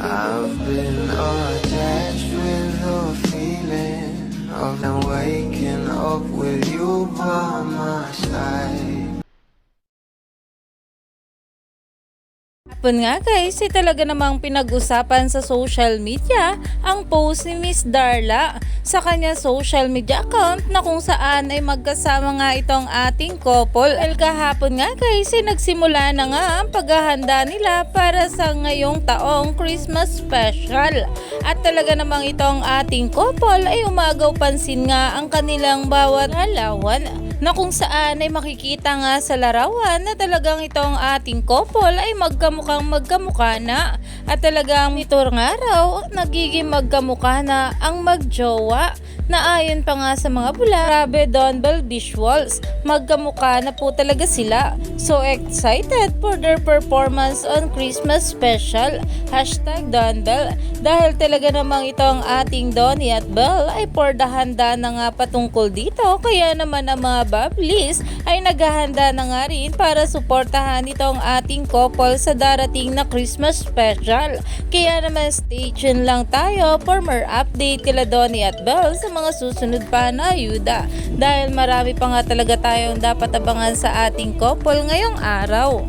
I've been attached with the feeling of now waking up with you by my side. Hapon nga guys, talaga namang pinag-usapan sa social media ang post ni Miss Darla sa kanya social media account na kung saan ay magkasama nga itong ating couple. Dahil kahapon nga guys, nagsimula na nga ang paghahanda nila para sa ngayong taong Christmas special. At talaga namang itong ating couple ay umagaw pansin nga ang kanilang bawat halawan na kung saan ay makikita nga sa larawan na talagang itong ating couple ay magkamukhang magkamukha na at talagang ito nga raw nagiging magkamukha na ang magjowa na ayon pa nga sa mga bula. Grabe Donbel visuals, magkamukha na po talaga sila. So excited for their performance on Christmas special #Donbel dahil talaga namang itong ating Donnie at Belle ay for the handa na nga patungkol dito, kaya naman ang mga Bablis ay naghahanda na nga rin para suportahan itong ating couple sa darating na Christmas special. Kaya naman stay tuned lang tayo for more update kila Donnie at Belle sa mga susunod pa na ayuda dahil marami pa nga talaga tayong dapat abangan sa ating couple ngayong araw.